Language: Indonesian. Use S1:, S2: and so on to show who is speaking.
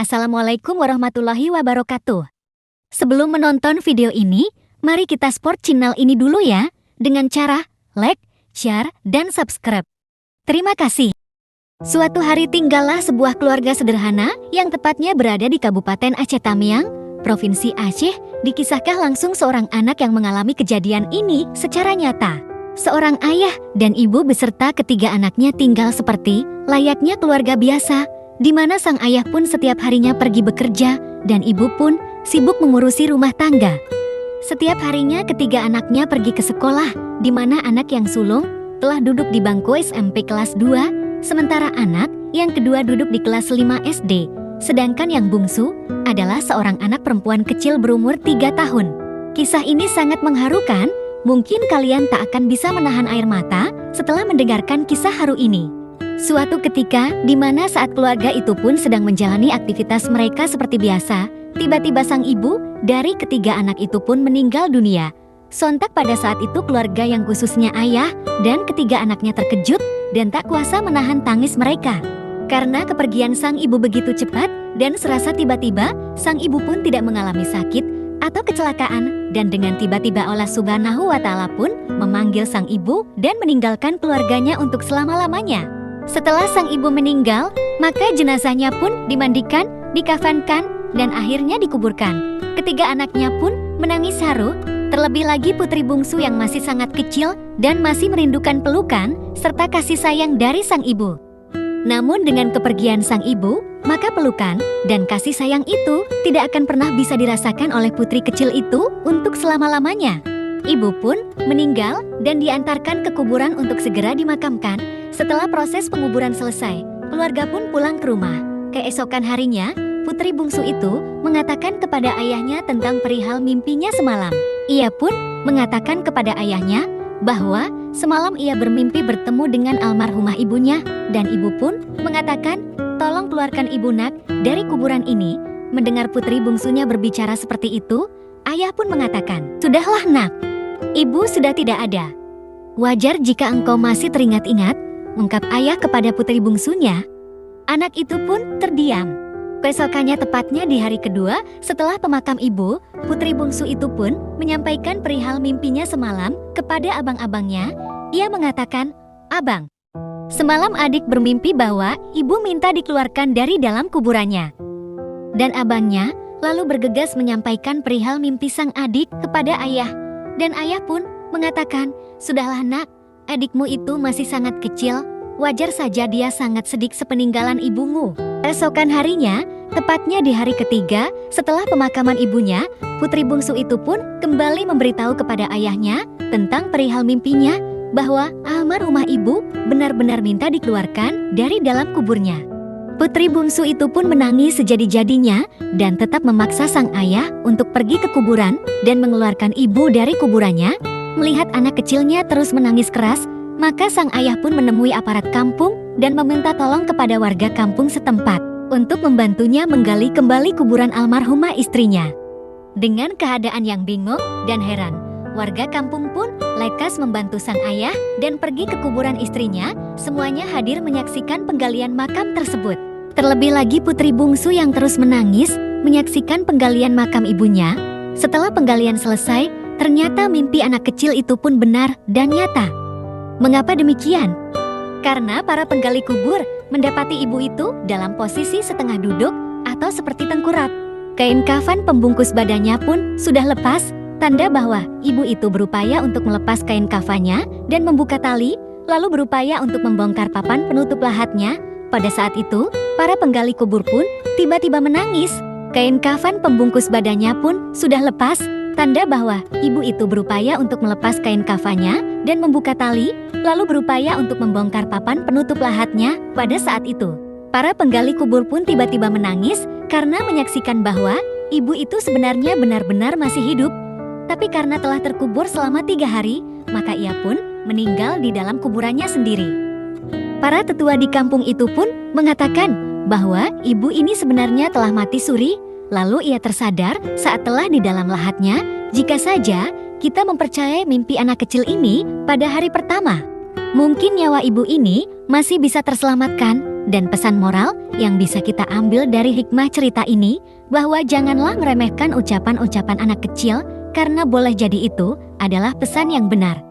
S1: Assalamualaikum warahmatullahi wabarakatuh. Sebelum menonton video ini, mari kita support channel ini dulu ya, dengan cara like, share, dan subscribe. Terima kasih. Suatu hari tinggallah sebuah keluarga sederhana yang tepatnya berada di Kabupaten Aceh Tamiang, Provinsi Aceh. Dikisahkan langsung seorang anak yang mengalami kejadian ini secara nyata. Seorang ayah dan ibu beserta ketiga anaknya tinggal seperti layaknya keluarga biasa, di mana sang ayah pun setiap harinya pergi bekerja dan ibu pun sibuk mengurusi rumah tangga. Setiap harinya ketiga anaknya pergi ke sekolah, di mana anak yang sulung telah duduk di bangku SMP kelas 2, sementara anak yang kedua duduk di kelas 5 SD, sedangkan yang bungsu adalah seorang anak perempuan kecil berumur 3 tahun. Kisah ini sangat mengharukan, mungkin kalian tak akan bisa menahan air mata setelah mendengarkan kisah haru ini. Suatu ketika, di mana saat keluarga itu pun sedang menjalani aktivitas mereka seperti biasa, tiba-tiba sang ibu dari ketiga anak itu pun meninggal dunia. Sontak pada saat itu keluarga yang khususnya ayah dan ketiga anaknya terkejut dan tak kuasa menahan tangis mereka. Karena kepergian sang ibu begitu cepat dan serasa tiba-tiba, sang ibu pun tidak mengalami sakit atau kecelakaan, dan dengan tiba-tiba Allah Subhanahu wa Ta'ala pun memanggil sang ibu dan meninggalkan keluarganya untuk selama-lamanya. Setelah sang ibu meninggal, maka jenazahnya pun dimandikan, dikafankan, dan akhirnya dikuburkan. Ketiga anaknya pun menangis haru, terlebih lagi putri bungsu yang masih sangat kecil dan masih merindukan pelukan serta kasih sayang dari sang ibu. Namun dengan kepergian sang ibu, maka pelukan dan kasih sayang itu tidak akan pernah bisa dirasakan oleh putri kecil itu untuk selama-lamanya. Ibu pun meninggal dan diantarkan ke kuburan untuk segera dimakamkan. Setelah proses penguburan selesai, keluarga pun pulang ke rumah. Keesokan harinya, putri bungsu itu mengatakan kepada ayahnya tentang perihal mimpinya semalam. Ia pun mengatakan kepada ayahnya bahwa semalam ia bermimpi bertemu dengan almarhumah ibunya, dan ibu pun mengatakan, "Tolong keluarkan ibu nak dari kuburan ini." Mendengar putri bungsunya berbicara seperti itu, ayah pun mengatakan, "Sudahlah nak, ibu sudah tidak ada. Wajar jika engkau masih teringat-ingat," ungkap ayah kepada putri bungsunya. Anak itu pun terdiam. Keesokannya tepatnya di hari kedua setelah pemakam ibu, putri bungsu itu pun menyampaikan perihal mimpinya semalam kepada abang-abangnya. Ia mengatakan, "Abang, semalam adik bermimpi bahwa ibu minta dikeluarkan dari dalam kuburannya." Dan abangnya lalu bergegas menyampaikan perihal mimpi sang adik kepada ayah. Dan ayah pun mengatakan, "Sudahlah nak, adikmu itu masih sangat kecil, wajar saja dia sangat sedih sepeninggalan ibumu." Esokan harinya, tepatnya di hari ketiga setelah pemakaman ibunya, putri bungsu itu pun kembali memberitahu kepada ayahnya tentang perihal mimpinya bahwa almarhumah ibu benar-benar minta dikeluarkan dari dalam kuburnya. Putri bungsu itu pun menangis sejadi-jadinya dan tetap memaksa sang ayah untuk pergi ke kuburan dan mengeluarkan ibu dari kuburannya. Melihat anak kecilnya terus menangis keras, maka sang ayah pun menemui aparat kampung dan meminta tolong kepada warga kampung setempat untuk membantunya menggali kembali kuburan almarhumah istrinya. Dengan keadaan yang bingung dan heran, warga kampung pun lekas membantu sang ayah dan pergi ke kuburan istrinya. Semuanya hadir menyaksikan penggalian makam tersebut. Terlebih lagi putri bungsu yang terus menangis menyaksikan penggalian makam ibunya. Setelah penggalian selesai, ternyata mimpi anak kecil itu pun benar dan nyata. Mengapa demikian? Karena para penggali kubur mendapati ibu itu dalam posisi setengah duduk atau seperti tengkurap. Kain kafan pembungkus badannya pun sudah lepas, tanda bahwa ibu itu berupaya untuk melepas kain kafannya dan membuka tali, lalu berupaya untuk membongkar papan penutup lahatnya. Pada saat itu, para penggali kubur pun tiba-tiba menangis. Kain kafan pembungkus badannya pun sudah lepas, tanda bahwa ibu itu berupaya untuk melepas kain kafannya dan membuka tali, lalu berupaya untuk membongkar papan penutup lahatnya. Pada saat itu, para penggali kubur pun tiba-tiba menangis karena menyaksikan bahwa ibu itu sebenarnya benar-benar masih hidup. Tapi karena telah terkubur selama 3 hari, maka ia pun meninggal di dalam kuburannya sendiri. Para tetua di kampung itu pun mengatakan bahwa ibu ini sebenarnya telah mati suri. Lalu ia tersadar saat telah di dalam lahatnya, jika saja kita mempercayai mimpi anak kecil ini pada hari pertama, mungkin nyawa ibu ini masih bisa terselamatkan. Dan pesan moral yang bisa kita ambil dari hikmah cerita ini, bahwa janganlah meremehkan ucapan-ucapan anak kecil, karena boleh jadi itu adalah pesan yang benar.